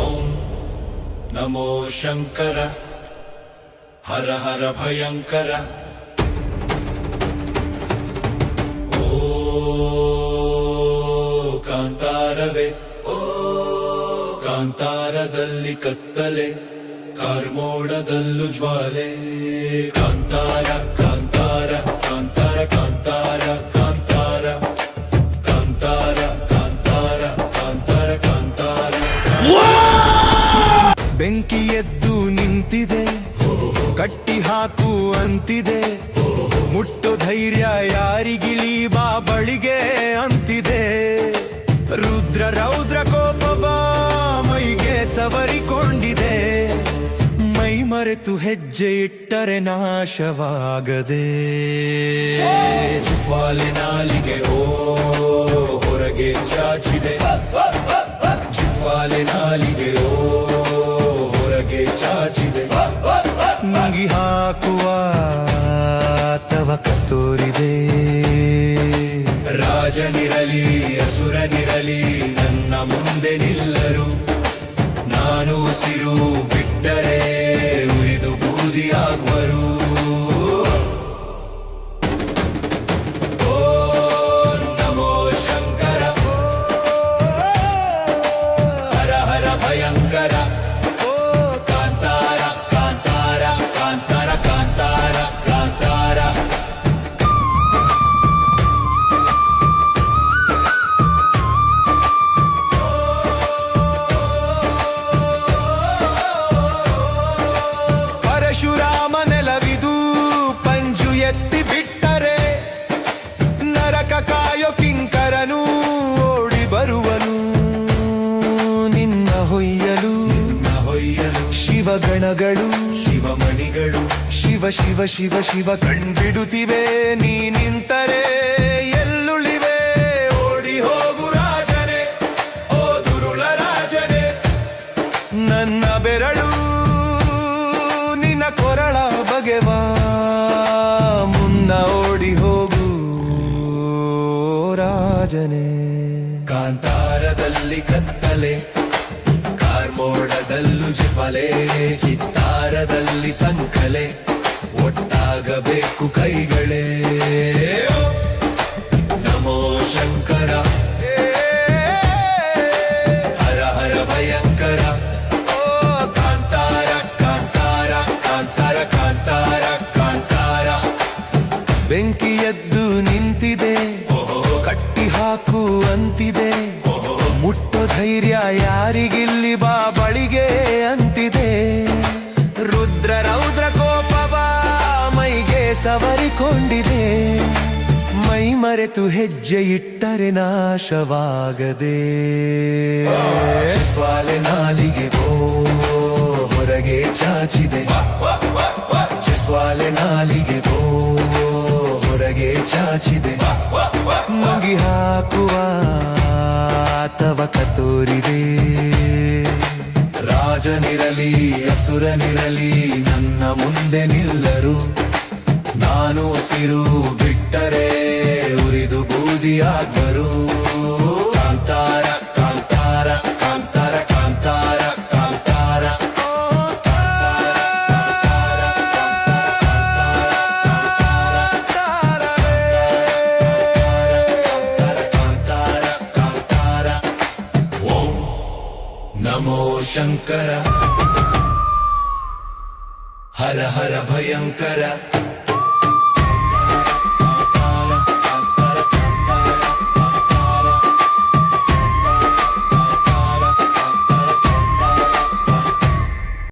ಓಂ ನಮೋ ಶಂಕರ ಹರ ಹರ ಭಯಂಕರ. ಓ ಕಾಂತಾರವೇ, ಓ ಕಾಂತಾರದಲ್ಲಿ ಕತ್ತಲೆ, ಕಾರ್ಮೋಡದಲ್ಲೂ ಜ್ವಾಲೆ. ಕಾಂತಾರ ಕಾಂತಾರ ಕಾಂತಾರ ಕಾಂತಾರ ಕಾಂತಾರ ಕಾಂತಾರ ಕಾಂತಾರ ಕಾಂತಾರ ಕಾಂತಾರ. ಬೆಂಕಿ ಎದ್ದು ನಿಂತಿದೆ, ಕಟ್ಟಿ ಹಾಕು ಅಂತಿದೆ, ಮುಟ್ಟೋ ಧೈರ್ಯ ಯಾರಿಗಿಳಿ ಬಾ ಬಳಿಗೆ ಅಂತಿದೆ. ರುದ್ರ ರೌದ್ರ ಕೋಪವ ಮೈಗೆ ಸವರಿಕೊಂಡಿದೆ, ಮೈ ಮರೆತು ಹೆಜ್ಜೆ ಇಟ್ಟರೆ ನಾಶವಾಗದೆ. ಜ್ವಾಲೆ ನಾಲಿಗೆ ಓ ಹೊರಗೆ ಚಾಚಿದೆ, ಜ್ವಾಲೆ ನಾಲಿಗೆ ಓ ಹೊರಗೆ ಚಾಚಿದೆ. ನುಂಗಿ ಹಾಕುವ ತವಕ ತೋರಿದೆ. ರಾಜನಿರಲಿ ಅಸುರನಿರಲಿ ನನ್ನ ಮುಂದೆ ನಿಲ್ಲರು, ನಾನು ಉಸಿರು ಬಿಟ್ಟರೆ ಉರಿದು ಬೂದಿಯಾಗುವರು. ಓ ನಮೋ ಶಂಕರ ಹರ ಹರ ಭಯಂಕರ. ಓ ಕಾಂತಾರ ಕಾಂತಾರ ಕಾಂತಾರ ಕಾಂತಾರ ಕಾಂತಾರ. ಪರಶುರಾಮ ನೆಲವಿದು, ಪಂಜು ಎತ್ತಿ ಬಿಟ್ಟರೆ ನರಕ ಕಾಯೋ ಕಿಂಕರನು ಓಡಿ ಬರುವನು ನಿನ್ನ ಹೊಯ್ಯಲು. ಹೊಯ್ಯಲು ಶಿವಗಣಗಳು ಶಿವಮಣಿಗಳು ಶಿವ ಶಿವ ಶಿವ ಶಿವ ಕಣ್ಬಿಡುತ್ತಿವೆ, ನೀ ನಿಂತರೆ ಎಲ್ಲುಳಿವೆ. ಓಡಿ ಹೋಗು ರಾಜನೇ, ಓ ದುರುಳ ರಾಜನೇ. ನನ್ನ ಬೆರಳು ನಿನ್ನ ಕೊರಳ ಬಗೆವಾ, ಮುನ್ನ ಓಡಿ ಹೋಗು ರಾಜನೇ. ಕಾಂತಾರದಲ್ಲಿ ಕತ್ತಲೆ, ಕಾರ್ಮೋಡದಲ್ಲೂ ಜ್ವಾಲೆ, ಚಿತ್ತಾರದಲ್ಲಿ ಸಂಕಲೆ, ಒಟ್ಟಾಗಬೇಕು ಕೈಗಳೇ. ನಮೋ ಶಂಕರ ಹರ ಹರ ಭಯಂಕರ. ಓ ಕಾಂತಾರ ಕಾಂತಾರ ಕಾಂತಾರ ಕಾಂತಾರ ಕಾಂತಾರ. ಬೆಂಕಿ ಎದ್ದು ನಿಂತಿದೆ, ಕಟ್ಟಿ ಹಾಕು ಅಂತಿದೆ, ಮುಟ್ಟೋ ಧೈರ್ಯ ಯಾರಿಗಿಲ್ಲಿ ಬಾ ಬಳಿಗೆ ಅಂತಿದೆ. ರುದ್ರ ರೌದ್ರ ಕೋಪವ ಮೈಗೆ ಸವರಿಕೊಂಡಿದೆ, ಮೈ ಮರೆತು ಹೆಜ್ಜೆ ಇಟ್ಟರೆ ನಾಶವಾಗದೆ. ಜ್ವಾಲೆ ನಾಲಿಗೆ ಓ ಹೊರಗೆ ಚಾಚಿದೆ, ಜ್ವಾಲೆ ನಾಲಿಗೆ ಓ ಹೊರಗೆ ಚಾಚಿದೆ. ಮುಗಿ ಹಾಕುವ ತವಕ ತೋರಿದೆ. ರಾಜನಿರಲಿ ಅಸುರನಿರಲಿ ನನ್ನ ಮುಂದೆ ನಿಲ್ಲರು, ನಾನು ಉಸಿರು ಬಿಟ್ಟರೆ ಉರಿದು ಬೂದಿಯಾಗುವರು. ಕಾಂತಾರ ಕಾಂತಾರ ಕಾಂತಾರ ಕಾಂತಾರ ಕಾಂತಾರ. ಓಂ ನಮೋ ಶಂಕರ ಹರ ಹರ ಭಯಂಕರ.